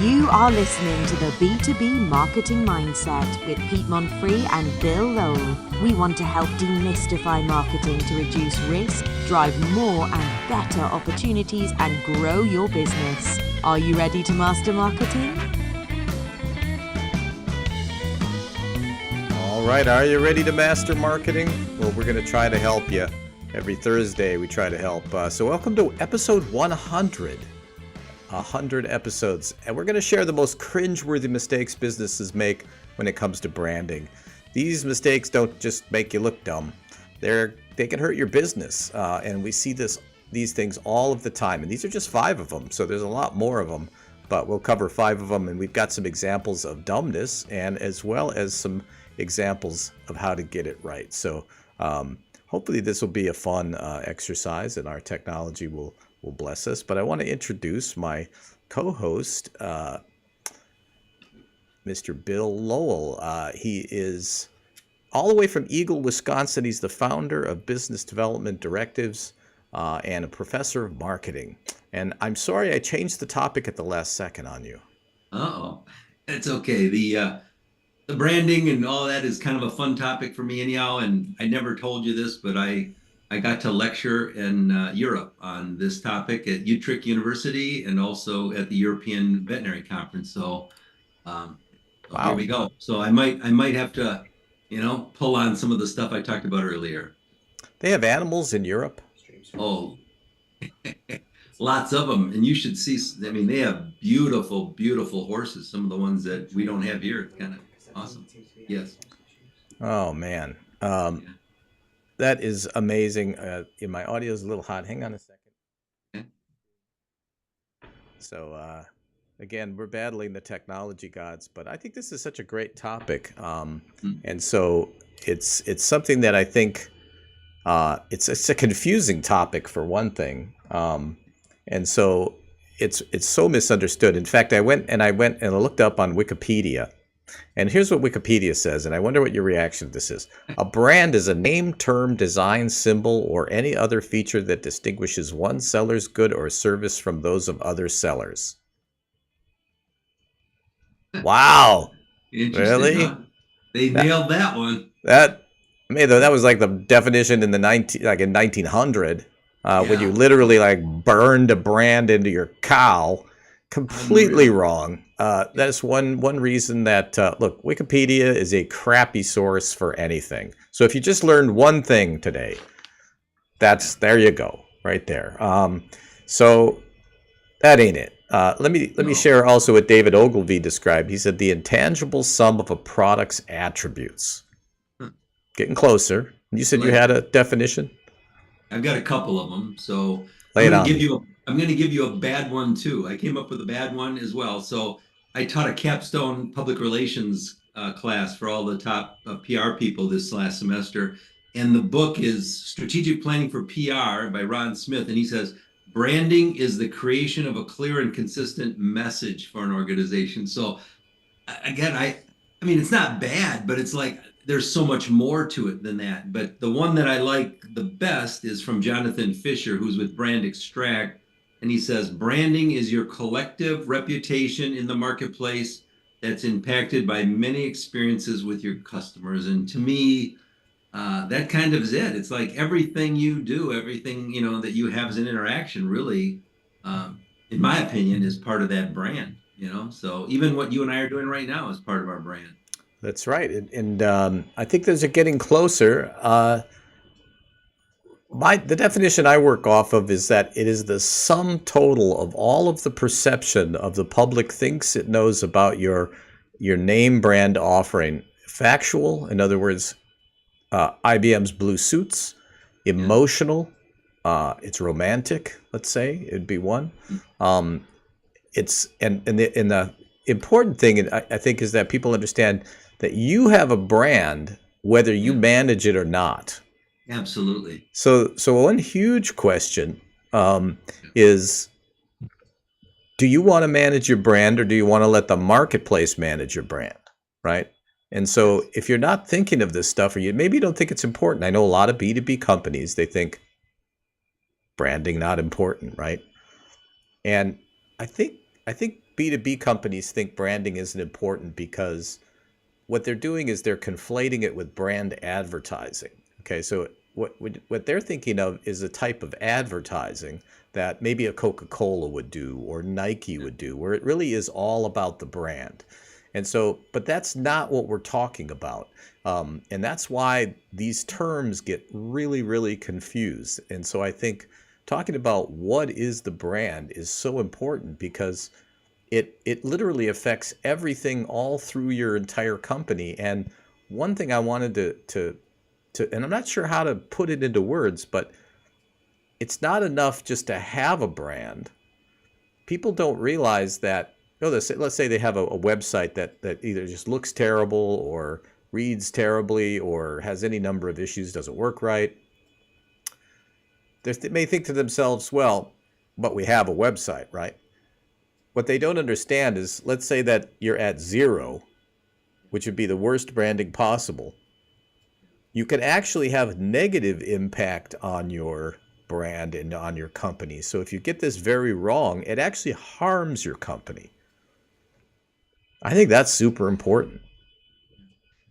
You are listening to the B2B Marketing Mindset with Pete Monfre and Bill Lowell. We want to help demystify marketing to reduce risk, drive more and better opportunities, and grow your business. Are you ready to master marketing? All right, are you ready to master marketing? Well, we're going to try to help you. Every Thursday, we try to help. So welcome to episode 100. 100 episodes, and we're going to share the most cringeworthy mistakes businesses make when it comes to branding. These mistakes don't just make you look dumb; they can hurt your business, and we see these things all of the time. And these are just 5 of them, so there's a lot more of them. But we'll cover 5 of them, and we've got some examples of dumbness, and as well as some examples of how to get it right. So hopefully, this will be a fun exercise, and our technology will bless us. But I want to introduce my co-host, Mr. Bill Lowell. He is all the way from Eagle, Wisconsin. He's the founder of Business Development Directives and a professor of marketing. And I'm sorry I changed the topic at the last second on you. Oh, it's okay. The branding and all that is kind of a fun topic for me anyhow. And I never told you this, but I got to lecture in Europe on this topic at Utrecht University and also at the European Veterinary Conference. So, Wow. Here we go. So I might have to, pull on some of the stuff I talked about earlier. They have animals in Europe? Oh, lots of them. And you should see, I mean, they have beautiful, beautiful horses. Some of the ones that we don't have here. It's kind of awesome. Yes. Oh, man. That is amazing. My audio is a little hot. Hang on a second. Okay. So, again, we're battling the technology gods, but I think this is such a great topic. And so it's something that I think it's a confusing topic for one thing. And so it's so misunderstood. In fact, I went and I looked up on Wikipedia. And here's what Wikipedia says, and I wonder what your reaction to this is. A brand is a name, term, design, symbol, or any other feature that distinguishes one seller's good or service from those of other sellers. Wow. Interesting, Really? huh? They nailed that one. That was like the definition in the 1900, when you literally like burned a brand into your cow. Completely wrong. That's one reason that, look, Wikipedia is a crappy source for anything. So if you just learned one thing today, there you go, right there. So that ain't it. Let me share also what David Ogilvy described. He said the intangible sum of a product's attributes. Getting closer. You said you had a definition? I've got a couple of them. So Lay it on. I'm going to give you a bad one too. I came up with a bad one as well. So I taught a capstone public relations class for all the top PR people this last semester. And the book is Strategic Planning for PR by Ron Smith. And he says, branding is the creation of a clear and consistent message for an organization. So again, I mean, it's not bad, but it's like there's so much more to it than that. But the one that I like the best is from Jonathan Fisher, who's with Brand Extract. And he says, branding is your collective reputation in the marketplace that's impacted by many experiences with your customers. And to me, that kind of is it. It's like everything you do, everything, that you have as an interaction really, in my opinion, is part of that brand, So even what you and I are doing right now is part of our brand. That's right. And I think those are getting closer. The definition I work off of is that it is the sum total of all of the perception of the public thinks it knows about your name brand offering. Factual, in other words, IBM's blue suits. Emotional, it's romantic. Let's say it'd be one. It's and the important thing I think is that people understand that you have a brand whether you manage it or not. Absolutely. So one huge question is, do you want to manage your brand or do you want to let the marketplace manage your brand, right? And so if you're not thinking of this stuff, or maybe you don't think it's important. I know a lot of B2B companies, they think branding not important, right? And I think B2B companies think branding isn't important because what they're doing is they're conflating it with brand advertising. Okay, so what they're thinking of is a type of advertising that maybe a Coca-Cola would do or Nike would do, where it really is all about the brand. And so, but that's not what we're talking about. And that's why these terms get really, really confused. And so I think talking about what is the brand is so important because it literally affects everything all through your entire company. And one thing I wanted to and I'm not sure how to put it into words, but it's not enough just to have a brand. People don't realize that, let's say they have a website that either just looks terrible or reads terribly or has any number of issues, doesn't work right. They may think to themselves, well, but we have a website, right? What they don't understand is, let's say that you're at 0, which would be the worst branding possible. You can actually have negative impact on your brand and on your company. So if you get this very wrong, it actually harms your company. I think that's super important.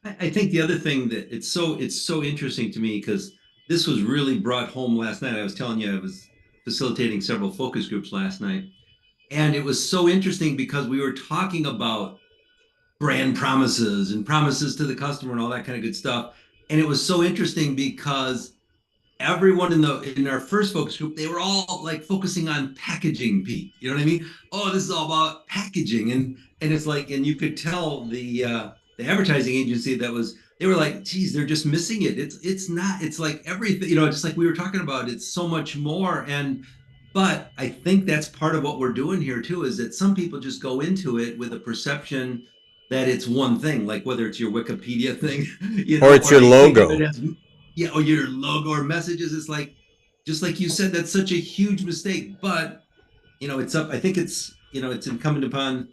I think the other thing that it's so interesting to me because this was really brought home last night. I was telling you I was facilitating several focus groups last night, and it was so interesting because we were talking about brand promises and promises to the customer and all that kind of good stuff. And it was so interesting because everyone in our first focus group, they were all like focusing on packaging, Pete. You know what I mean? Oh, this is all about packaging, and it's like, and you could tell the advertising agency they were like, geez, they're just missing it. It's not. It's like everything, just like we were talking about. It's so much more, but I think that's part of what we're doing here too, is that some people just go into it with a perception that it's one thing, like whether it's your Wikipedia thing, Or it's or your they think of logo. it as, yeah, or your logo or messages. It's like, just like you said, that's such a huge mistake. But it's up. I think it's incumbent upon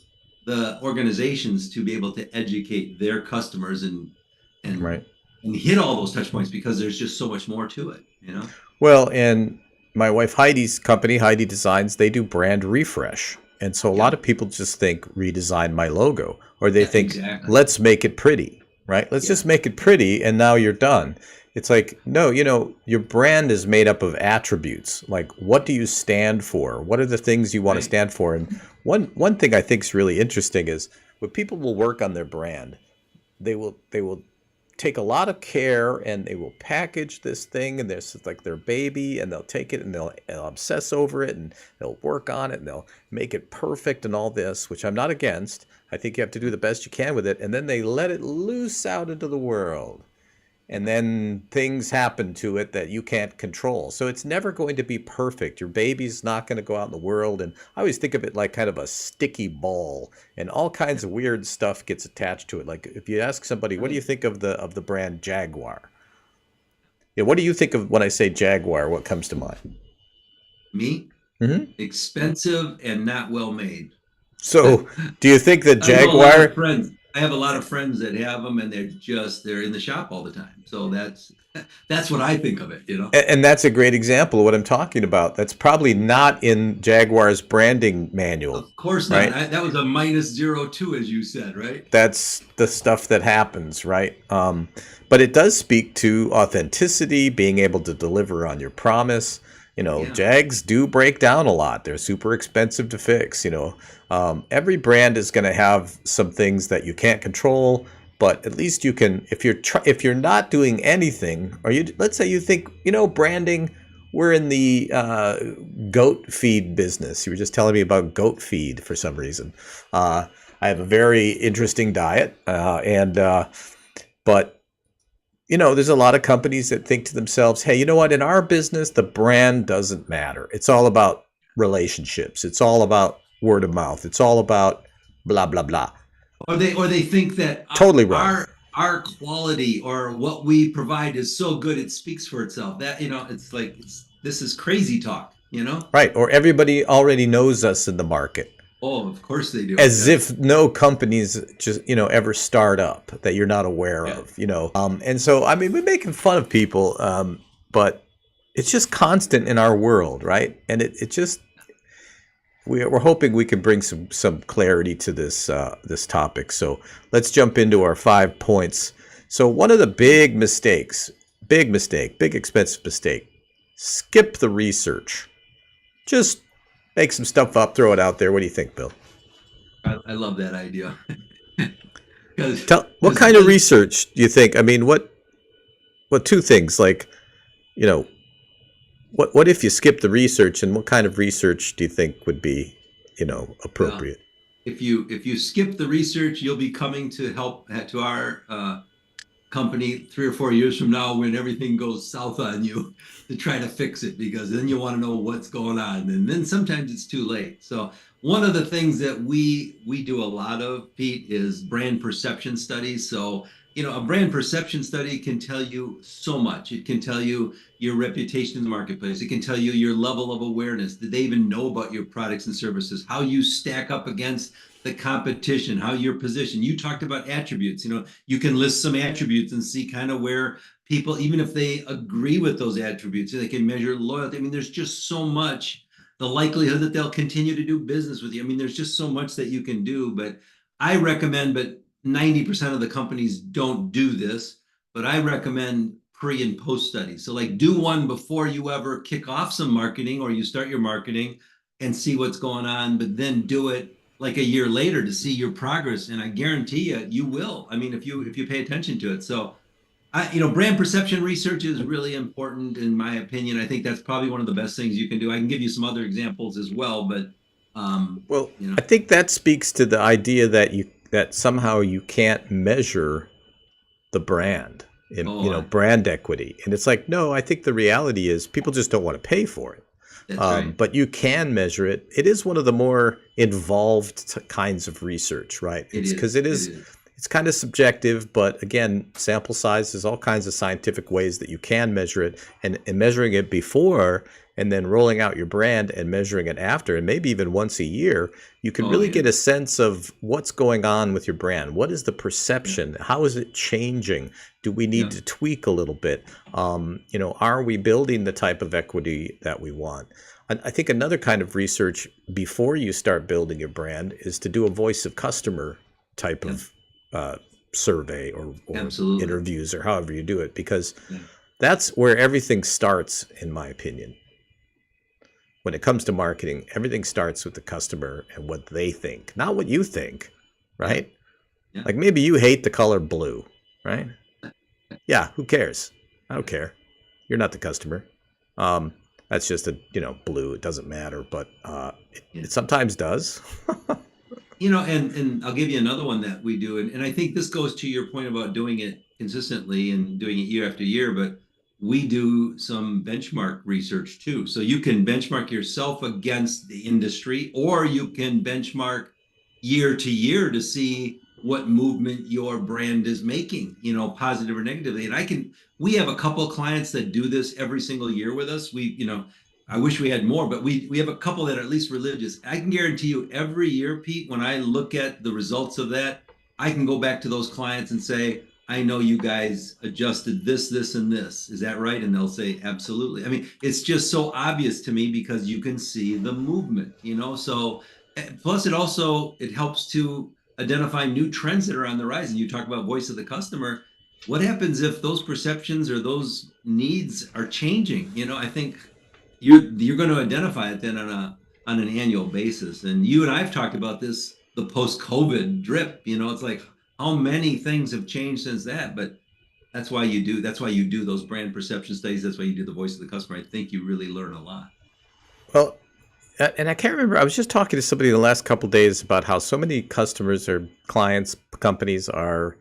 the organizations to be able to educate their customers and Right. and hit all those touch points because there's just so much more to it. Well, and my wife Heidi's company, Heidi Designs, they do brand refresh. And so a Yeah, lot of people just think redesign my logo, or they yeah, think exactly. let's make it pretty, right? Let's Yeah, just make it pretty and now you're done. It's like, no, your brand is made up of attributes. Like, what do you stand for? What are the things you want to right. stand for? And one thing I think is really interesting is when people will work on their brand, they will take a lot of care and they will package this thing and this is like their baby and they'll take it and they'll obsess over it and they'll work on it and they'll make it perfect and all this, which I'm not against. I think you have to do the best you can with it, and then they let it loose out into the world, and then things happen to it that you can't control. So it's never going to be perfect. Your baby's not going to go out in the world. And I always think of it like kind of a sticky ball, and all kinds of weird stuff gets attached to it. Like if you ask somebody, what do you Right. think of the brand Jaguar? Yeah, what do you think of when I say Jaguar? What comes to mind? Me, Hmm. expensive and not well made. So do you think that I know a lot of Jaguar, friends. I have a lot of friends that have them, and they're in the shop all the time. So that's what I think of it. and that's a great example of what I'm talking about. That's probably not in Jaguar's branding manual, Of course not. right? That was a -02, as you said, right? That's the stuff that happens, right? But it does speak to authenticity, being able to deliver on your promise. Yeah, Jags do break down a lot. They're super expensive to fix. Every brand is going to have some things that you can't control, but at least you can. If you're not doing anything, or let's say you think, branding. We're in the goat feed business. You were just telling me about goat feed for some reason. I have a very interesting diet, but there's a lot of companies that think to themselves, "Hey, you know what? In our business, the brand doesn't matter. It's all about relationships. It's all about word of mouth. It's all about blah blah blah." or they think that Totally wrong, our quality or what we provide is so good it speaks for itself. That it's like this is crazy talk. right? Or everybody already knows us in the market, Oh, of course they do. as Yeah, if no companies just ever start up that you're not aware yeah. of. And so I mean we're making fun of people, but it's just constant in our world, right? And it just we're hoping we can bring some clarity to this topic. So let's jump into our 5 points. So one of the big mistakes, big mistake, big expensive mistake, skip the research. Just make some stuff up, throw it out there. What do you think, Bill? I love that idea. Because Tell what kind of research do you think? I mean, what two things like, you know, what if you skip the research, and what kind of research do you think would be, appropriate? if you skip the research, you'll be coming to help to our company 3 or 4 years from now when everything goes south on you to try to fix it, because then you want to know what's going on, and then sometimes it's too late. So one of the things that we do a lot of, Pete, is brand perception studies. So a brand perception study can tell you so much. It can tell you your reputation in the marketplace. It can tell you your level of awareness. Did they even know about your products and services? How you stack up against the competition, how you're positioned. You talked about attributes. You can list some attributes and see kind of where people, even if they agree with those attributes, they can measure loyalty. I mean, there's just so much, the likelihood that they'll continue to do business with you. I mean, there's just so much that you can do. But I recommend, but 90% of the companies don't do this, but I recommend pre and post studies. So like do one before you ever kick off some marketing or you start your marketing and see what's going on, but then do it like a year later to see your progress. And I guarantee you will. I mean, if you pay attention to it. So brand perception research is really important in my opinion. I think that's probably one of the best things you can do. I can give you some other examples as well, but Well, I think that speaks to the idea that somehow you can't measure the brand, brand equity. And it's like, no, I think the reality is people just don't want to pay for it. That's right. But you can measure it. It is one of the more involved kinds of research, right? It's because it's kind of subjective, but again, sample size, there's all kinds of scientific ways that you can measure it, and measuring it before and then rolling out your brand and measuring it after, and maybe even once a year, you can really get a sense of what's going on with your brand. What is the perception? How is it changing? Do we need to tweak a little bit? Are we building the type of equity that we want? I think another kind of research before you start building your brand is to do a voice of customer type of survey or interviews, or however you do it, because that's where everything starts, in my opinion. When it comes to marketing, everything starts with the customer and what they think, not what you think, right? Yeah. Like maybe you hate the color blue, right? Yeah, who cares? I don't care. You're not the customer. That's just blue. It doesn't matter, but it sometimes does. And I'll give you another one that we do. And I think this goes to your point about doing it consistently and doing it year after year, but we do some benchmark research too. So you can benchmark yourself against the industry, or you can benchmark year to year to see what movement your brand is making, positive or negatively. And we have a couple of clients that do this every single year with us. I wish we had more, but we have a couple that are at least religious. I can guarantee you every year, Pete, when I look at the results of that, I can go back to those clients and say, I know you guys adjusted this, this, and this. Is that right? And they'll say, absolutely. I mean, it's just so obvious to me because you can see the movement, So plus it helps to identify new trends that are on the rise. And you talk about voice of the customer. What happens if those perceptions or those needs are changing? I think you're going to identify it then on an annual basis. And you and I have talked about this, the post-COVID drip. It's like how many things have changed since that. But that's why you do those brand perception studies. That's why you do the voice of the customer. I think you really learn a lot. Well, and I can't remember. I was just talking to somebody in the last couple of days about how so many customers or clients, companies they're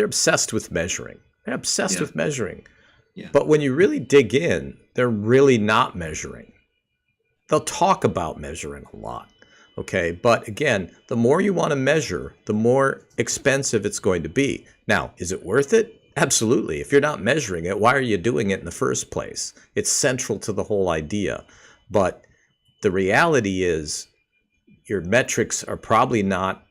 obsessed with measuring. They're obsessed with measuring. Yeah. But when you really dig in, they're really not measuring. They'll talk about measuring a lot. Okay. But again, the more you want to measure, the more expensive it's going to be. Now, is it worth it? Absolutely. If you're not measuring it, why are you doing it in the first place? It's central to the whole idea. But the reality is your metrics are probably not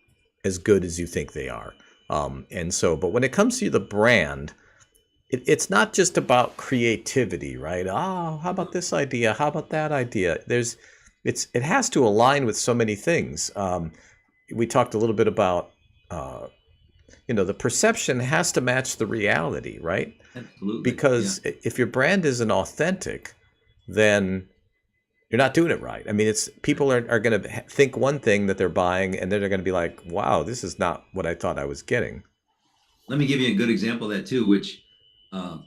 as good as you think they are. But when it comes to the brand, it's not just about creativity, right? Oh, how about this idea? How about that idea? There's it has to align with so many things. We talked a little bit about the perception has to match the reality, right? Absolutely. Because if your brand isn't authentic, then you're not doing it right. I mean, it's people are going to think one thing that they're buying, and then they're going to be like, "Wow, this is not what I thought I was getting." Let me give you a good example of that too, which uh,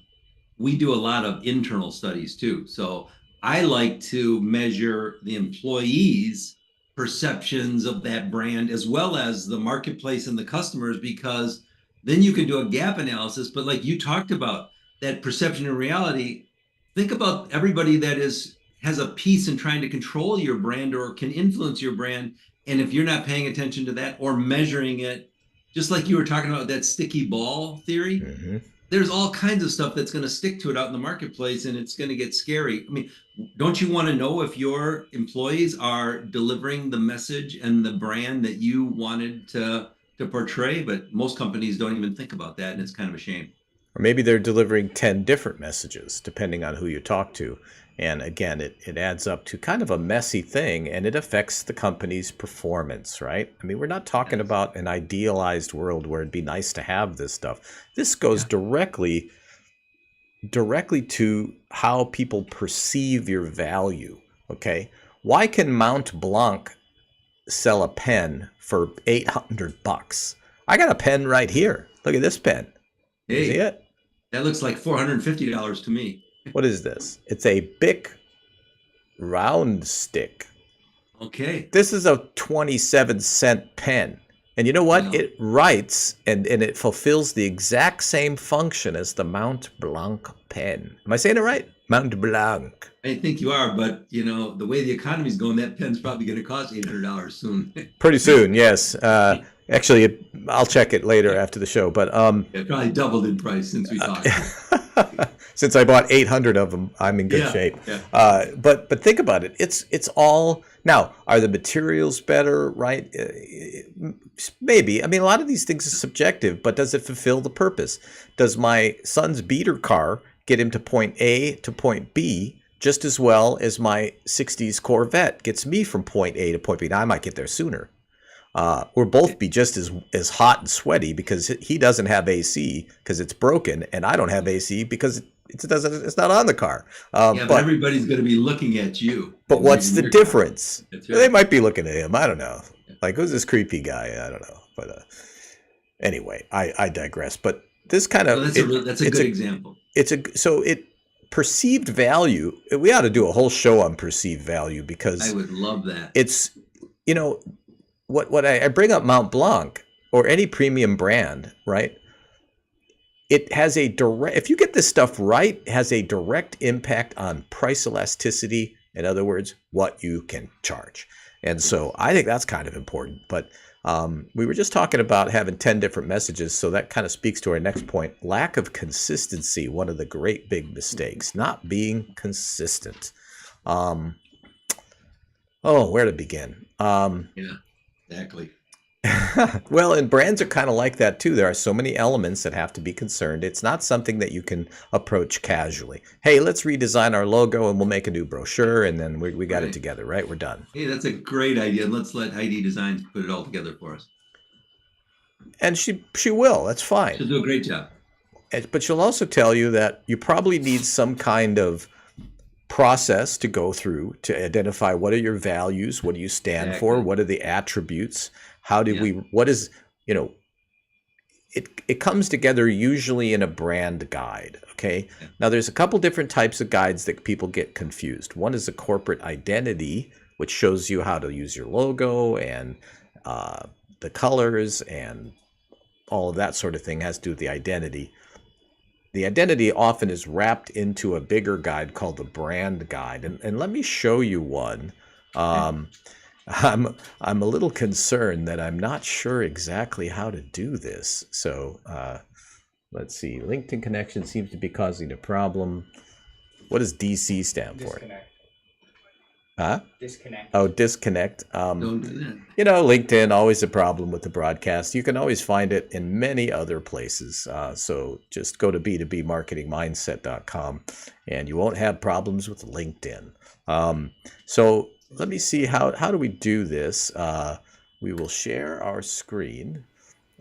we do a lot of internal studies too. So I like to measure the employees' perceptions of that brand as well as the marketplace and the customers, because then you can do a gap analysis. But like you talked about, that perception and reality, think about everybody that has a piece in trying to control your brand or can influence your brand. And if you're not paying attention to that or measuring it, just like you were talking about that sticky ball theory, Hmm. there's all kinds of stuff that's going to stick to it out in the marketplace, and it's going to get scary. I mean, don't you want to know if your employees are delivering the message and the brand that you wanted to portray? But most companies don't even think about that, and it's kind of a shame. Or maybe they're delivering 10 different messages, depending on who you talk to. And again, it adds up to kind of a messy thing, and it affects the company's performance, right? I mean, we're not talking Yes. about an idealized world where it'd be nice to have this stuff. This goes directly to how people perceive your value, okay? Why can Mount Blanc sell a pen for $800? I got a pen right here. Look at this pen. You see Hey, it? that looks like $450 to me. What is this? It's a Bic round stick. Okay. This is a 27-cent pen. And you know what? Well, It writes and it fulfills the exact same function as the Mount Blanc pen. Am I saying it right? Mount Blanc. I think you are, but the way the economy's going, that pen's probably going to cost $800 soon. Pretty soon, yes. Actually, I'll check it later after the show. But It probably doubled in price since we talked. since I bought 800 of them, I'm in good Yeah, shape. yeah. But think about it. It's all now. Are the materials better? Right? Maybe. I mean, a lot of these things are subjective. But does it fulfill the purpose? Does my son's beater car get him to point A to point B just as well as my '60s Corvette gets me from point A to point B? Now I might get there sooner. We'll both be just as hot and sweaty because he doesn't have AC because it's broken, and I don't have AC because it's not on the car. Yeah, but everybody's going to be looking at you. But what's the difference? That's They right. might be looking at him. I don't know. Like, who's this creepy guy? I don't know. But anyway, I digress. But this kind Well, of that's a good example. it perceived value. We ought to do a whole show on perceived value I because would love that. it's you know what I bring up Mount Blanc or any premium brand, right? It has a direct, if you get this stuff right, it has a direct impact on price elasticity. In other words, what you can charge. And so I think that's kind of important. But we were just talking about having 10 different messages. So that kind of speaks to our next point. Lack of consistency, one of the great big mistakes, not being consistent. Oh, where to begin? Yeah, exactly. Well, and brands are kind of like that too. There are so many elements that have to be concerned. It's not something that you can approach casually. Hey, let's redesign our logo and we'll make a new brochure and then we got it Right. together, right? We're done. Hey, that's a great idea. Let's let Heidi Designs put it all together for us. And she will. That's fine. She'll do a great job. But she'll also tell you that you probably need some kind of process to go through to identify what are your values, what do you stand for, Exactly. what are the attributes, how did Yeah. we, what is, it comes together usually in a brand guide, okay? Yeah. Now there's a couple different types of guides that people get confused. One is a corporate identity, which shows you how to use your logo and the colors and all of that sort of thing has to do with the identity. The identity often is wrapped into a bigger guide called the brand guide. And let me show you one. I'm a little concerned that I'm not sure exactly how to do this. So let's see. LinkedIn connection seems to be causing a problem. What does DC stand for? Disconnect. Huh? Disconnect. Oh, disconnect. Don't do that. LinkedIn, always a problem with the broadcast. You can always find it in many other places. So just go to b2bmarketingmindset.com and you won't have problems with LinkedIn. So let me see, how do we do this? We will share our screen.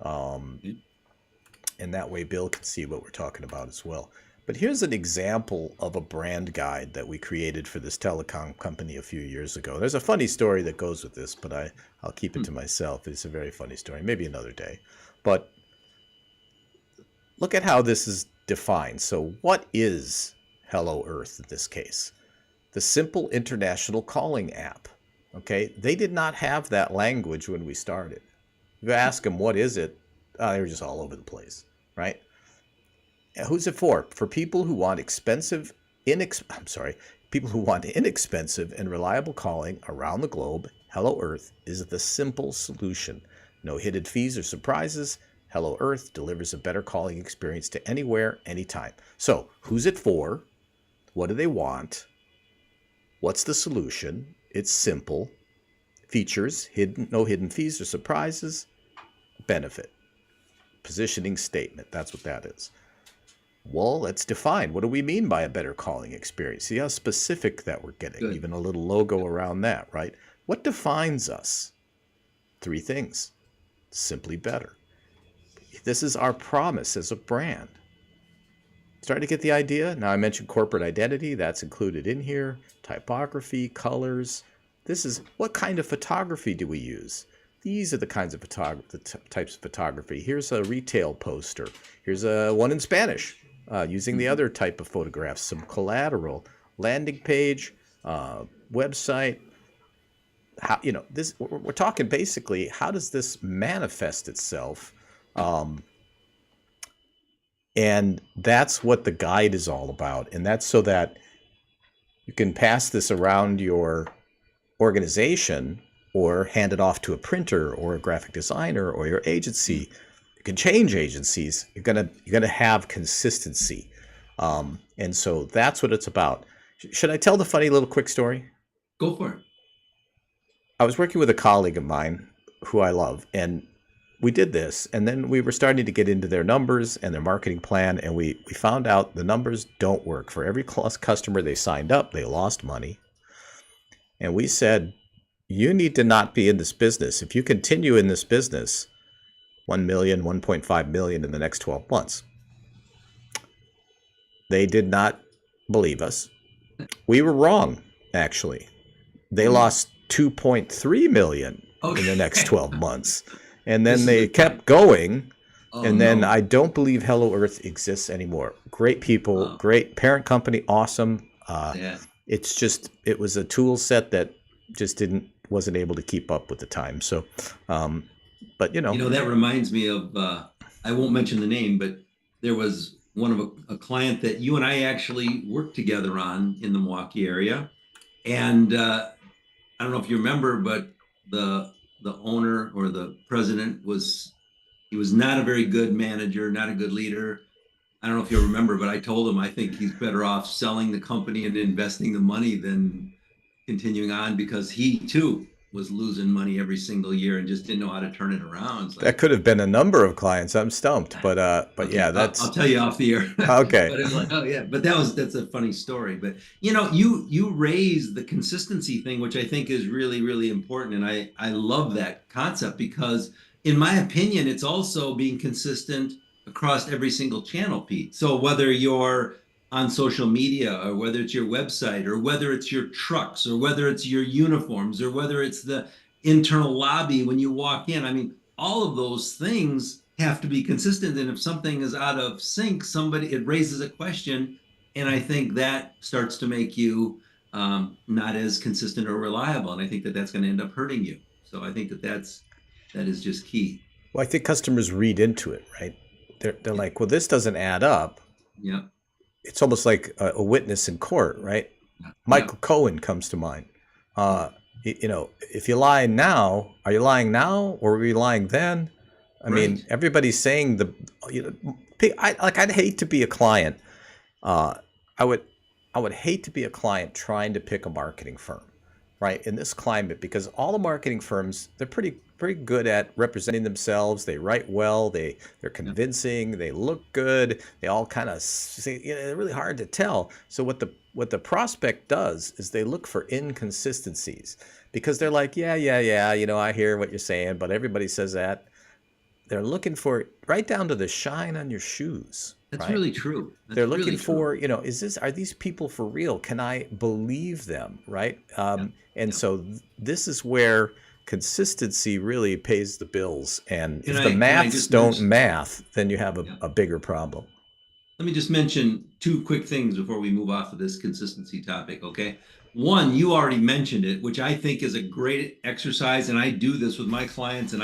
And that way Bill can see what we're talking about as well. But here's an example of a brand guide that we created for this telecom company a few years ago. There's a funny story that goes with this, but I'll keep it to myself. It's a very funny story, maybe another day. But look at how this is defined. So what is Hello Earth in this case? The simple international calling app. Okay, they did not have that language when we started. You ask them, what is it? They were just all over the place, right? Who's it for? For people who want people who want inexpensive and reliable calling around the globe. Hello Earth is the simple solution. No hidden fees or surprises. Hello Earth delivers a better calling experience to anywhere, anytime. So, who's it for? What do they want? What's the solution? It's simple. Features, no hidden fees or surprises. Benefit. Positioning statement. That's what that is. Well, let's define. What do we mean by a better calling experience? See how specific that we're getting. Good. Even a little logo around that, right? What defines us? 3 things. Simply better. This is our promise as a brand. Starting to get the idea? Now I mentioned corporate identity. That's included in here. Typography, colors. This is, what kind of photography do we use? These are the kinds of types of photography. Here's a retail poster. Here's one in Spanish, using the other type of photographs, some collateral, landing page, website. How, this, we're talking basically, how does this manifest itself? And that's what the guide is all about. And that's so that you can pass this around your organization or hand it off to a printer or a graphic designer or your agency. You can change agencies. You're gonna have consistency, and so that's what it's about. Should I tell the funny little quick story? Go for it. I was working with a colleague of mine who I love, and we did this, and then we were starting to get into their numbers and their marketing plan, and we found out the numbers don't work. For every customer they signed up, they lost money. And we said, you need to not be in this business. If you continue in this business, 1 million, 1.5 million in the next 12 months. They did not believe us. We were wrong, actually. They lost 2.3 million in the next 12 months. And then they kept going. And then I don't believe Hello Earth exists anymore. Great people, great parent company, awesome. It's just, it was a tool set that just wasn't able to keep up with the time. So, but that reminds me of, I won't mention the name, but there was one of a client that you and I actually worked together on in the Milwaukee area. And I don't know if you remember, but the owner or the president he was not a very good manager, not a good leader. I don't know if you remember, but I told him I think he's better off selling the company and investing the money than continuing on, because he too was losing money every single year and just didn't know how to turn it around. So, that could have been a number of clients. I'm stumped, but okay, yeah, I'll tell you off the air. Okay. But it's like, oh yeah, but that's a funny story. But you raised the consistency thing, which I think is really, really important. And I love that concept, because in my opinion, it's also being consistent across every single channel, Pete. So whether you're on social media, or whether it's your website, or whether it's your trucks, or whether it's your uniforms, or whether it's the internal lobby when you walk in. I mean, all of those things have to be consistent. And if something is out of sync, it raises a question. And I think that starts to make you not as consistent or reliable. And I think that that's going to end up hurting you. So I think that is just key. Well, I think customers read into it, right? They're like, well, this doesn't add up. Yeah. It's almost like a witness in court, right? Yeah. Michael Cohen comes to mind. If you lie now, are you lying now, or were you lying then? I mean, everybody's saying I'd hate to be a client. I would hate to be a client trying to pick a marketing firm. right, in this climate, because all the marketing firms, they're pretty good at representing themselves. They write well, they're Yeah. convincing, they look good. They all kind of say, they're really hard to tell. So what the prospect does is they look for inconsistencies, because they're like, yeah, I hear what you're saying, but everybody says that. They're looking for right down to the shine on your shoes, That's right? really true. They're That's looking really true. for, are these people for real? Can I believe them, right? Yeah. And Yeah. so this is where consistency really pays the bills. And Can if the I maths just don't mention? math, then you have Yeah. a bigger problem. Let me just mention two quick things before we move off of this consistency topic, okay? One, you already mentioned it, which I think is a great exercise, and I do this with my clients, and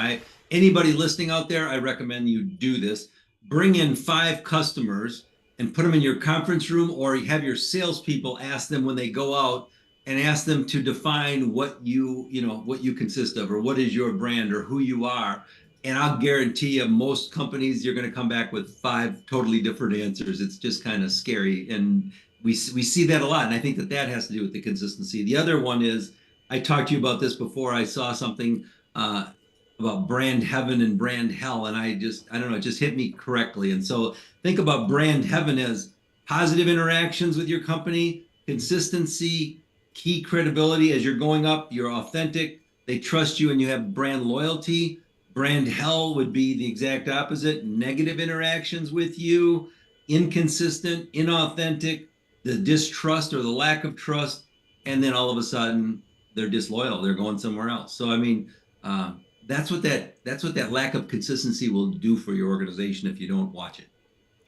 anybody listening out there, I recommend you do this. Bring in 5 customers and put them in your conference room, or have your salespeople ask them when they go out and ask them to define what you consist of, or what is your brand, or who you are. And I'll guarantee you, most companies, you're going to come back with 5 totally different answers. It's just kind of scary. And we see that a lot. And I think that has to do with the consistency. The other one is, I talked to you about this before. I saw something uh, about brand heaven and brand hell. And I don't know, it just hit me correctly. And so think about brand heaven as positive interactions with your company, consistency, key credibility as you're going up, you're authentic, they trust you, and you have brand loyalty. Brand hell would be the exact opposite, negative interactions with you, inconsistent, inauthentic, the distrust or the lack of trust, and then all of a sudden they're disloyal, they're going somewhere else. So I mean, that's what that lack of consistency will do for your organization if you don't watch it.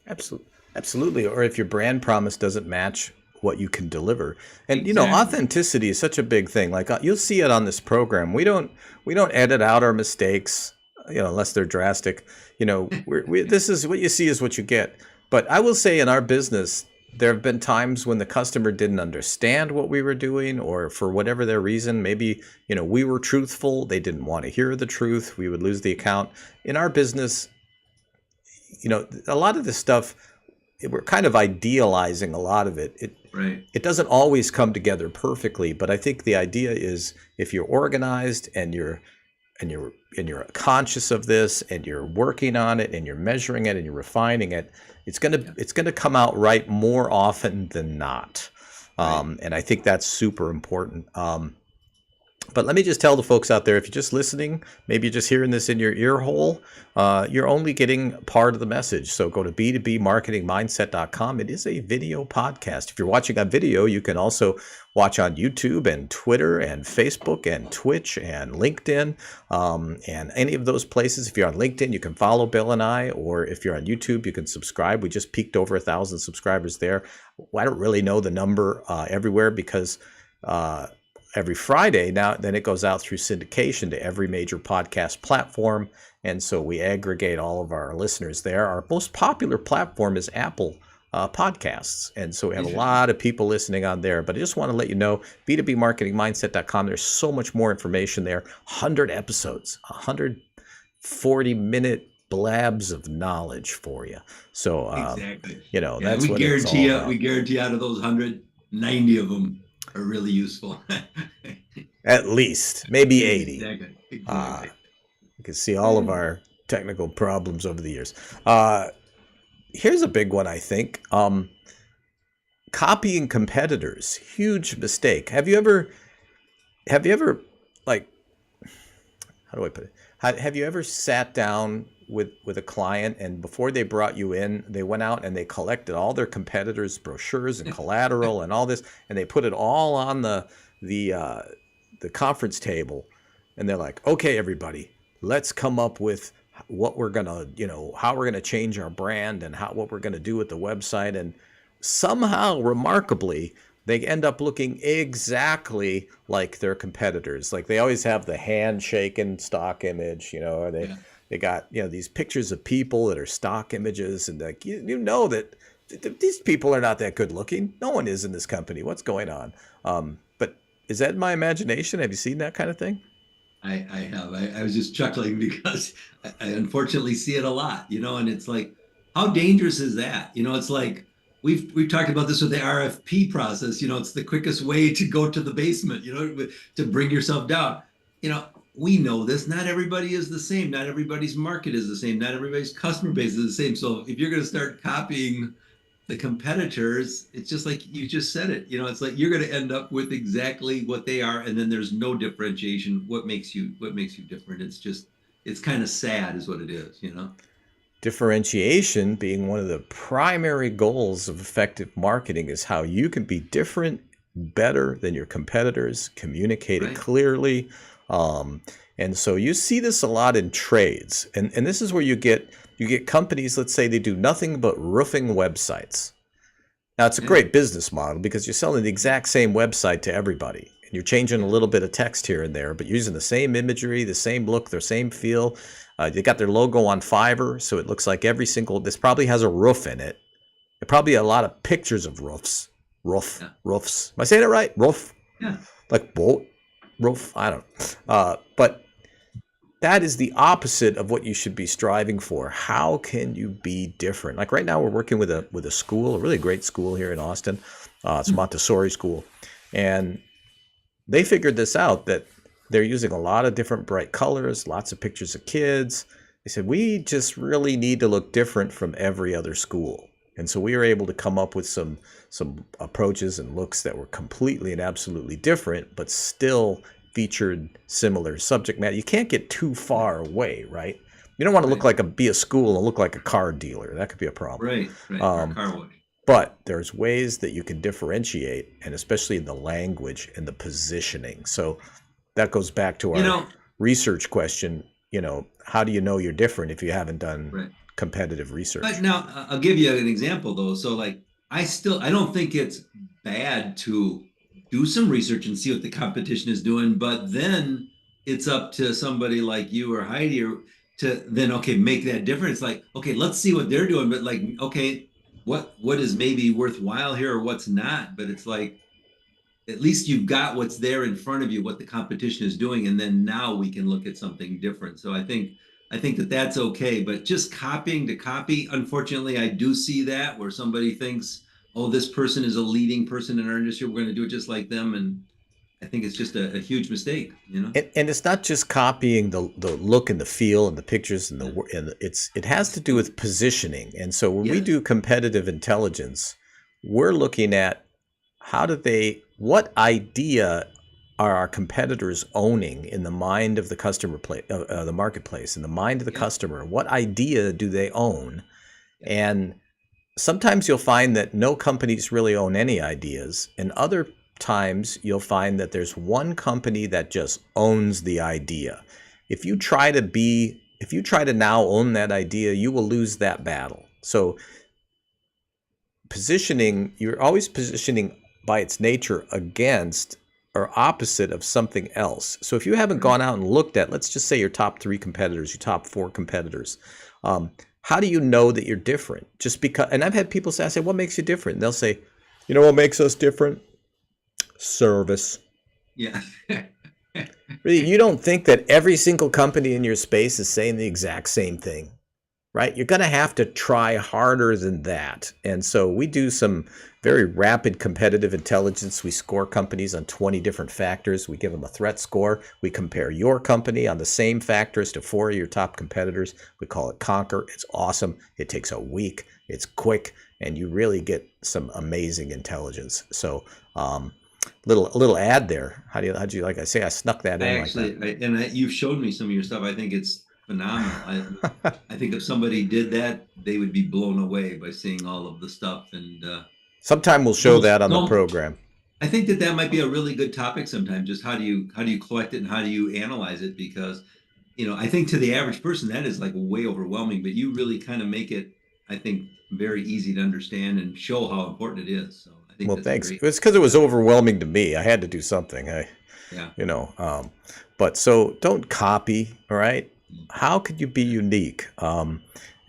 Absolutely. Absolutely. Or if your brand promise doesn't match what you can deliver. And Exactly. authenticity is such a big thing. Like you'll see it on this program. We don't edit out our mistakes, unless they're drastic. This is what you see is what you get. But I will say in our business, there have been times when the customer didn't understand what we were doing, or for whatever their reason, maybe, we were truthful. They didn't want to hear the truth. We would lose the account. In our business, a lot of this stuff, we're kind of idealizing a lot of it. Right. It doesn't always come together perfectly, but I think the idea is, if you're organized and you're conscious of this, and you're working on it, and you're measuring it, and you're refining it, Yeah. it's gonna come out right more often than not. Right. And I think that's super important. But let me just tell the folks out there, if you're just listening, maybe you're just hearing this in your ear hole, you're only getting part of the message. So go to b2bmarketingmindset.com. It is a video podcast. If you're watching on video, you can also watch on YouTube and Twitter and Facebook and Twitch and LinkedIn, and any of those places. If you're on LinkedIn, you can follow Bill and I, or if you're on YouTube, you can subscribe. We just peaked over 1,000 subscribers there. I don't really know the number everywhere, because every Friday now, then it goes out through syndication to every major podcast platform. And so we aggregate all of our listeners there. Our most popular platform is Apple Podcasts. And so we have a lot of people listening on there. But I just want to let you know, b2bmarketingmindset.com, there's so much more information there. 100 episodes, 140-minute blabs of knowledge for you. So, Exactly. that's We what it's all guarantee you, about. we guarantee out of those 190 of them are really useful. At least, maybe 80. Exactly. You can see all of our technical problems over the years. Here's a big one, I think. Copying competitors, huge mistake. Have you ever, like, how do I put it? Have you ever sat down with a client, and before they brought you in, they went out and they collected all their competitors' brochures and collateral and all this, and they put it all on the conference table, and they're like, okay, everybody, let's come up with what we're gonna, how we're gonna change our brand, and what we're gonna do with the website. And somehow, remarkably, they end up looking exactly like their competitors. Like, they always have the handshaking stock image, or they got, these pictures of people that are stock images, and like, that these people are not that good looking. No one is in this company. What's going on? But is that my imagination? Have you seen that kind of thing? I have. I was just chuckling because I unfortunately see it a lot, and it's like, how dangerous is that? It's like, we've talked about this with the RFP process. It's the quickest way to go to the basement, to bring yourself down. We know this. Not everybody is the same. Not everybody's market is the same. Not everybody's customer base is the same. So if you're going to start copying the competitors, it's just like you just said it. It's like you're going to end up with exactly what they are, and then there's no differentiation. What makes you different? It's kind of sad, is what it is. Differentiation being one of the primary goals of effective marketing is how you can be different, better than your competitors, communicate it Right. clearly. And so you see this a lot in trades. And this is where you get companies, let's say they do nothing but roofing websites. Now, it's a Yeah. great business model because you're selling the exact same website to everybody. And you're changing a little bit of text here and there, but using the same imagery, the same look, the same feel. They got their logo on Fiverr, so it looks like this probably has a roof in it. There probably a lot of pictures of roofs. Yeah. Roofs. Am I saying it right? Roof? Yeah. Like boat? Roof? I don't know. But that is the opposite of what you should be striving for. How can you be different? Like right now, we're working with a school, a really great school here in Austin. It's a Montessori school, and they figured this out that they're using a lot of different bright colors, lots of pictures of kids. They said we just really need to look different from every other school, and so we were able to come up with some approaches and looks that were completely and absolutely different, but still featured similar subject matter. You can't get too far away, right? You don't want to look Right. like be a school and look like a car dealer. That could be a problem. Right. Right. Or Um, car wash. but there's ways that you can differentiate, and especially in the language and the positioning. So that goes back to You our know, research question. How do you know you're different if you haven't done right. competitive But research? now I'll give you an example though. So like I don't think it's bad to do some research and see what the competition is doing, but then it's up to somebody like you or Heidi to then okay make that difference. Like okay, let's see what they're doing, but like okay, what is maybe worthwhile here or what's not? But it's like at least you've got what's there in front of you, what the competition is doing, and then now we can look at something different. So I think that that's okay, but just copying to copy, unfortunately, I do see that where somebody thinks, oh, this person is a leading person in our industry, we're going to do it just like them, and I think it's just a huge mistake. And it's not just copying the look and the feel and the pictures and Yeah. it has to do with positioning. And so when we Yes. do competitive intelligence, we're looking at what idea are our competitors owning in the mind of the the marketplace, in the mind of the Yeah. customer? What idea do they own? Yeah. And sometimes you'll find that no companies really own any ideas, and other times you'll find that there's one company that just owns the idea. If you try to now own that idea, you will lose that battle. So you're always positioning by its nature against or opposite of something else. So if you haven't Right. gone out and looked at, let's just say your top 3 competitors, your top 4 competitors, how do you know that you're different? Just because, and I've had people say, I say, what makes you different? And they'll say, you know what makes us different? Service. Yeah. Really, you don't think that every single company in your space is saying the exact same thing, right? You're going to have to try harder than that. And so we do some very rapid competitive intelligence. We score companies on 20 different factors. We give them a threat score. We compare your company on the same factors to 4 of your top competitors. We call it Conquer. It's awesome. It takes a week. It's quick, and you really get some amazing intelligence. So, little ad there. How'd you like I say I snuck that I in like actually, you've showed me some of your stuff. I think it's phenomenal. that? I think if somebody did that, they would be blown away by seeing all of the stuff. And Sometime we'll show almost, that on the no, program. I think that might be a really good topic sometime. Just how do you collect it and how do you analyze it? Because I think to the average person that is like way overwhelming, but you really kind of make it, I think, very easy to understand and show how important it is. So I think Well, that's a thanks. great. It's because it was overwhelming to me. I had to do something. Yeah. You know, but so don't copy. All right. How could you be unique?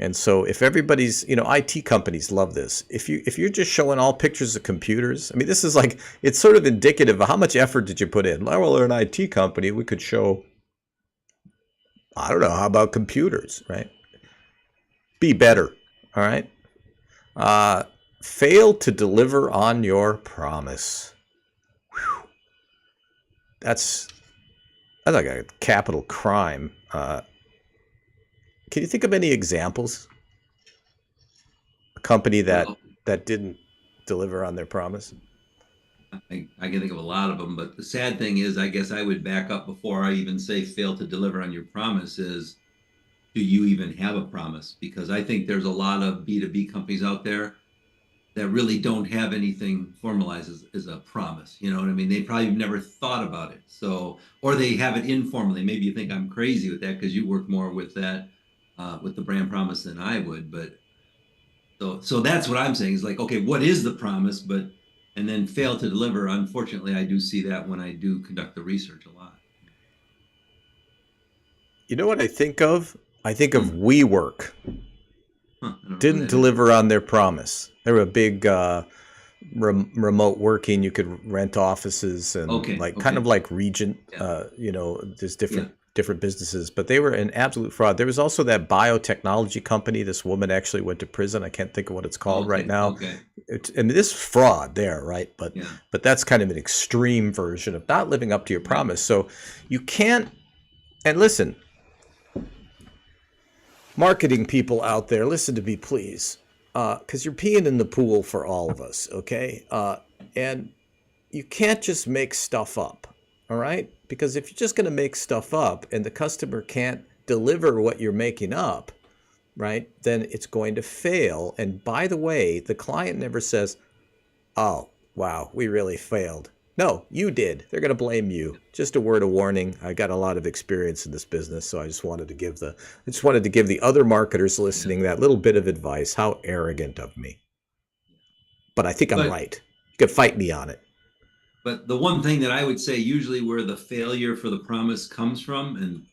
And so if everybody's, IT companies love this. If you're just showing all pictures of computers, I mean, this is like, it's sort of indicative of how much effort did you put in. Well, we're an IT company. We could show, I don't know, how about computers, right? Be better. All right. Fail to deliver on your promise. Whew. That's like a capital crime. Can you think of any examples? A company that Well, didn't deliver on their promise? I can think of a lot of them, but the sad thing is, I guess I would back up before I even say fail to deliver on your promise is, do you even have a promise? Because I think there's a lot of B2B companies out there that really don't have anything formalized as a promise. You know what I mean? They probably never thought about it. So, or they have it informally. Maybe you think I'm crazy with that because you work more with that, with the brand promise than I would. But so that's what I'm saying is like, okay, what is the promise? But and then fail to deliver. Unfortunately, I do see that when I do conduct the research a lot. You know what I think of? I think of Hmm. WeWork. Huh, I don't know who Didn't that is. deliver on their promise. They were a big remote working. You could rent offices and Okay, like kind okay, of like Regent. yeah, There's yeah. different businesses, but they were an absolute fraud. There was also that biotechnology company. This woman actually went to prison. I can't think of what it's called right Okay, now. okay, And this fraud there, right? yeah, But that's kind of an extreme version of not living up to your right, promise. So you can't. And listen, marketing people out there, listen to me, please, because you're peeing in the pool for all of us, okay? And you can't just make stuff up, all right? Because if you're just going to make stuff up and the customer can't deliver what you're making up, right, then it's going to fail. And by the way, the client never says, oh, wow, we really failed. No, you did. They're going to blame you. Just a word of warning. I got a lot of experience in this business, so I just wanted to give the other marketers yeah. listening that little bit of advice. How arrogant of me. But I think I'm But right. You can fight me on it. But the one thing that I would say, usually where the failure for the promise comes from, and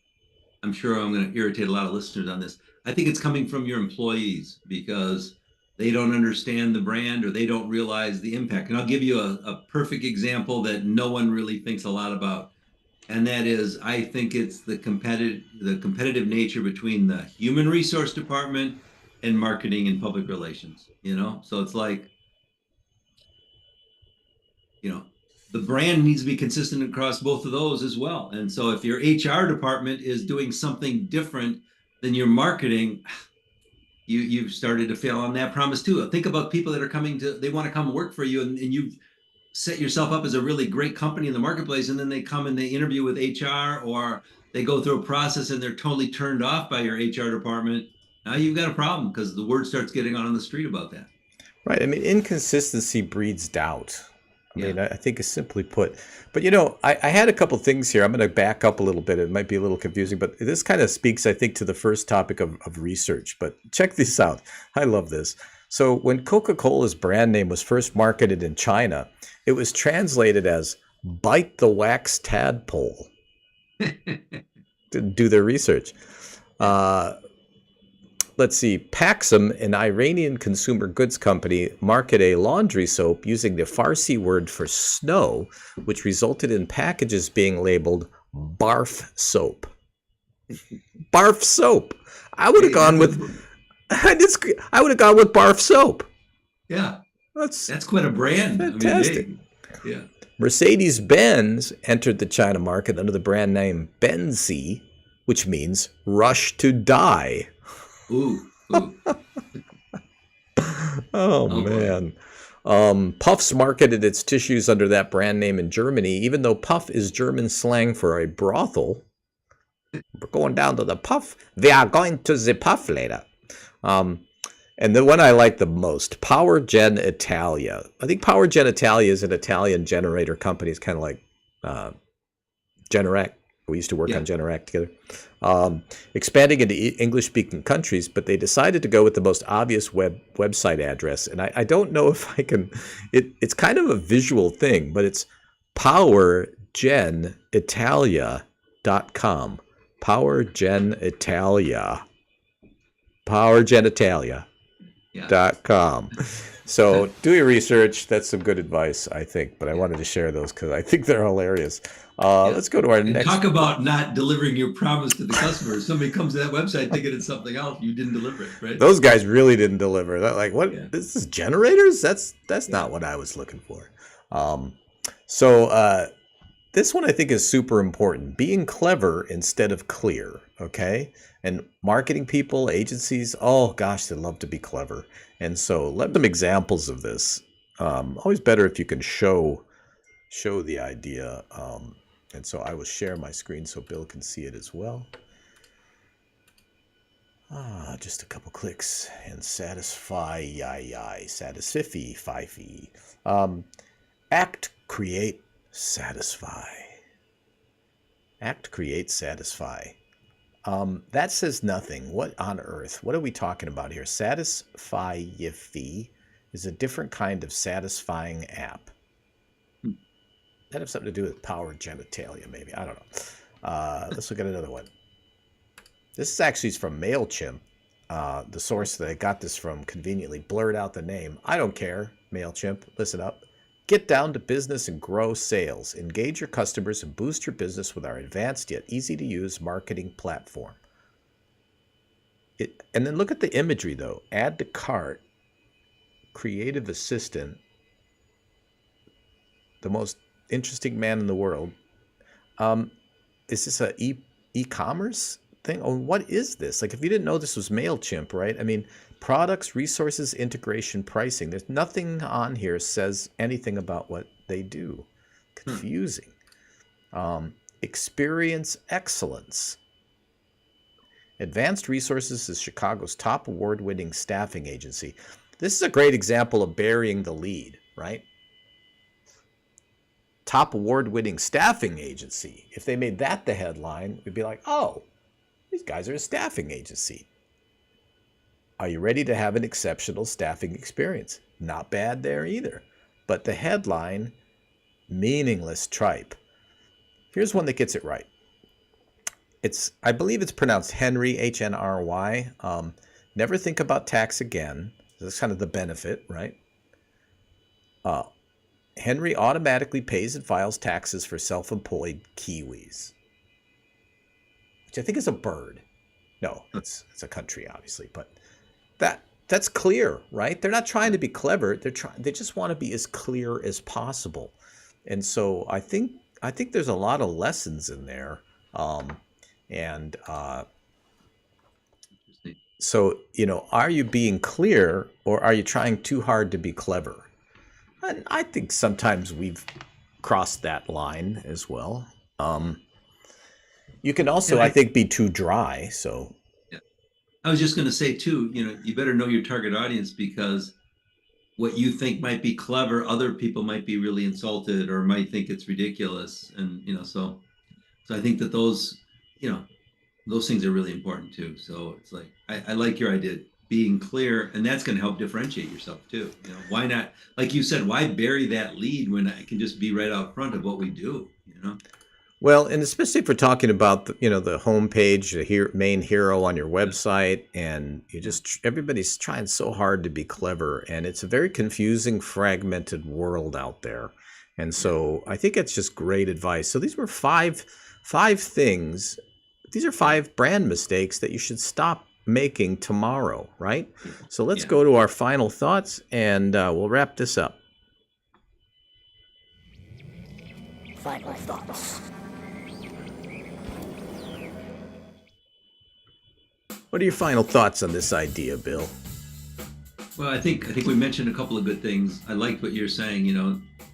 I'm sure I'm going to irritate a lot of listeners on this, I think it's coming from your employees because they don't understand the brand or they don't realize the impact. And I'll give you a perfect example that no one really thinks a lot about. And that is, I think it's the competitive nature between the human resource department and marketing and public relations. So it's like, you know, the brand needs to be consistent across both of those as well. And so if your HR department is doing something different than your marketing, you've started to fail on that promise too. Think about people that are they want to come work for you, and you've set yourself up as a really great company in the marketplace, and then they come and they interview with HR, or they go through a process and they're totally turned off by your HR department. Now you've got a problem because the word starts getting on the street about that. Right. I mean, inconsistency breeds doubt. I Yeah. mean, I think is simply put. But I had a couple things here. I'm going to back up a little bit. It might be a little confusing, but this kind of speaks, I think, to the first topic of research. But check this out. I love this. So when Coca-Cola's brand name was first marketed in China, it was translated as "bite the wax tadpole." Didn't do their research. Yeah. Uh, let's see, Paxum, an Iranian consumer goods company, marketed a laundry soap using the Farsi word for snow, which resulted in packages being labeled barf soap. Barf soap. I would have Hey, gone that's with I would have gone with barf soap. yeah, That's that's quite a brand. I mean, fantastic. hey, yeah. Mercedes-Benz entered the China market under the brand name Benzi, which means rush to die. Ooh, ooh. Oh Oh boy. man. Puff's marketed its tissues under that brand name in Germany, even though Puff is German slang for a brothel. We're going down to the Puff. We are going to the Puff later. Um, and the one I like the most, Power Gen Italia. I think Power Gen Italia is an Italian generator company. It's kind of like Generac. We used to work Yeah. on Generac together. Expanding into English-speaking countries, but they decided to go with the most obvious website address. And I don't know if I can. It's kind of a visual thing, but it's powergenitalia.com. Power Gen Italia. Power Gen Italia. Yeah. So do your research. That's some good advice, I think. But I wanted to share those because I think they're hilarious. Yeah. Let's go to our And next. talk about not delivering your promise to the customer. Somebody comes to that website thinking it's something else, you didn't deliver it, right? Those guys really didn't deliver. They're like, what? Yeah. This is generators? That's not what I was looking for. So this one I think is super important. Being clever instead of clear. Okay. And marketing people, agencies, oh gosh, they love to be clever. And so let them examples of this. Always better if you can show the idea. And so I will share my screen so Bill can see it as well. Just a couple clicks and satisfy, satisfy. Act, create, satisfy. Act, create, satisfy. That says nothing. What on earth? What are we talking about here? Satisfy-ify is a different kind of satisfying app. That have something to do with power genitalia, maybe. I don't know. Let's look at another one. This is actually from MailChimp. The source that I got this from conveniently blurred out the name. I don't care, MailChimp. Listen up. Get down to business and grow sales. Engage your customers and boost your business with our advanced yet easy-to-use marketing platform. And then look at the imagery, though. Add to cart, creative assistant, the most interesting man in the world. Is this a e-commerce thing? Oh, what is this? Like, if you didn't know this was MailChimp, right? I mean, products, resources, integration, pricing. There's nothing on here says anything about what they do. Confusing. Experience excellence. Advanced Resources is Chicago's top award-winning staffing agency. This is a great example of burying the lead, right? Top award-winning staffing agency. If they made that the headline, we'd be like, oh, these guys are a staffing agency. Are you ready to have an exceptional staffing experience? Not bad there either. But the headline, meaningless tripe. Here's one that gets it right. I believe it's pronounced Henry, H-N-R-Y. Never think about tax again. That's kind of the benefit, right? Henry automatically pays and files taxes for self-employed Kiwis. Which I think is a bird. No, it's a country, obviously. But that's clear, right? They're not trying to be clever. They just want to be as clear as possible. And so I think there's a lot of lessons in there. So, are you being clear or are you trying too hard to be clever? And I think sometimes we've crossed that line as well. You can also, I think, be too dry. So, yeah. I was just going to say too, you better know your target audience, because what you think might be clever, other people might be really insulted or might think it's ridiculous. And, so I think that those things are really important too. So it's like, I like your idea, being clear, and that's going to help differentiate yourself too. Why not, like you said, why bury that lead when I can just be right out front of what we do, Well, and especially if we're talking about the homepage, the main hero on your website, and everybody's trying so hard to be clever, and it's a very confusing, fragmented world out there. And so I think it's just great advice. So these were five things. These are 5 brand mistakes that you should stop making tomorrow, right? So let's go to our final thoughts, and we'll wrap this up. Final thoughts. What are your final thoughts on this idea, Bill? Well, I think we mentioned a couple of good things. I liked what you're saying,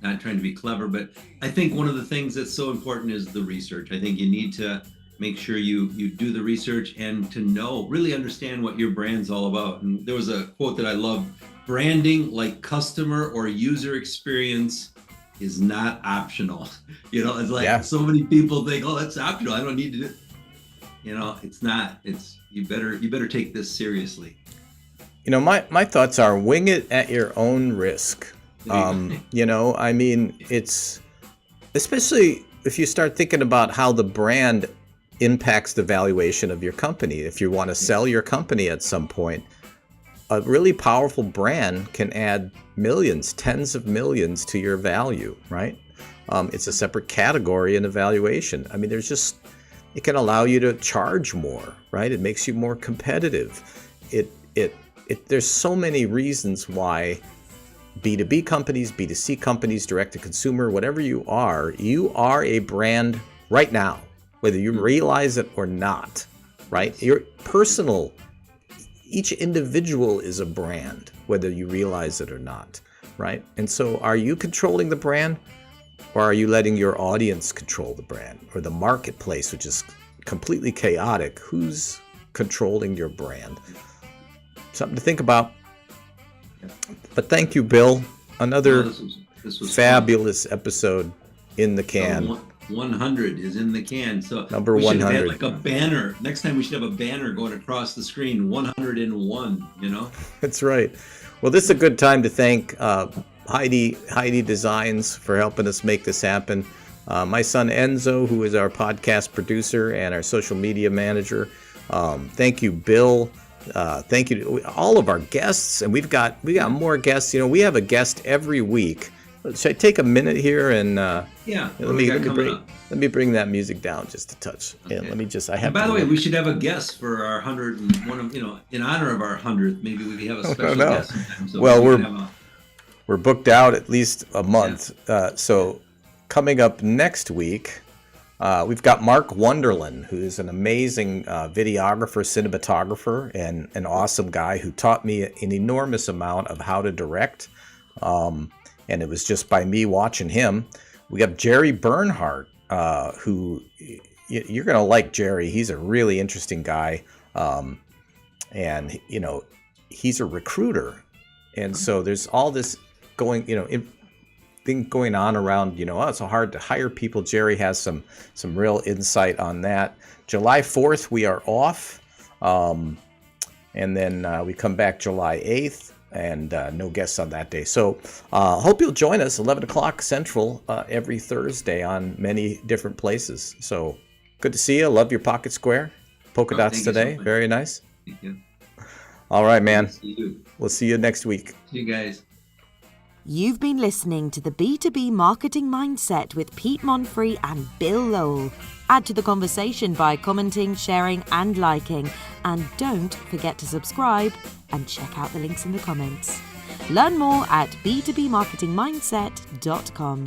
not trying to be clever, but I think one of the things that's so important is the research. I think you need to make sure you do the research and to really understand what your brand's all about. And there was a quote that I loved: branding like customer or user experience is not optional. It's like so many people think, oh, that's optional, I don't need to do it. It's not. You better take this seriously. My thoughts are wing it at your own risk. I mean, it's especially if you start thinking about how the brand impacts the valuation of your company. If you want to sell your company at some point, a really powerful brand can add millions, tens of millions to your value, right? It's a separate category in evaluation. I mean, it can allow you to charge more, right? It makes you more competitive. There's so many reasons why B2B companies, B2C companies, direct to consumer, whatever you are a brand right now, whether you realize it or not, right? Your personal, each individual is a brand, whether you realize it or not, right? And so are you controlling the brand, or are you letting your audience control the brand, or the marketplace, which is completely chaotic? Who's controlling your brand? Something to think about. But thank you, Bill. Another this was fabulous episode in the can. So 100 is in the can. So Number we should 100. have like a banner. Next time we should have a banner going across the screen. 101. You know. That's right. Well, this is a good time to thank Heidi Designs for helping us make this happen. My son Enzo, who is our podcast producer and our social media manager. Thank you, Bill. Thank you to all of our guests, and we got more guests. You know, we have a guest every week. Should I take a minute here and let me bring that music down just a touch. Okay. And let me just by the way, we should have a guest for our 101. You know, in honor of our 100th, maybe we could have a special guest sometime. So we're booked out at least a month. Yeah. So coming up next week, we've got Mark Wonderland, who's an amazing videographer, cinematographer, and an awesome guy who taught me an enormous amount of how to direct. And it was just by me watching him. We have Jerry Bernhardt, who you're going to like Jerry. He's a really interesting guy. And, you know, he's a recruiter. And so there's all this going, you know, thing going on around, you know, it's so hard to hire people. Jerry has some real insight on that. July 4th, we are off. And then we come back July 8th. And no guests on that day. So hope you'll join us 11 o'clock Central every Thursday on many different places. So good to see you. Love your pocket square. Polka dots today. So very nice. Thank you. All right, man. We'll see you next week. See you guys. You've been listening to the B2B Marketing Mindset with Pete Monfre and Bill Lowell. Add to the conversation by commenting, sharing and liking. And don't forget to subscribe and check out the links in the comments. Learn more at b2bmarketingmindset.com.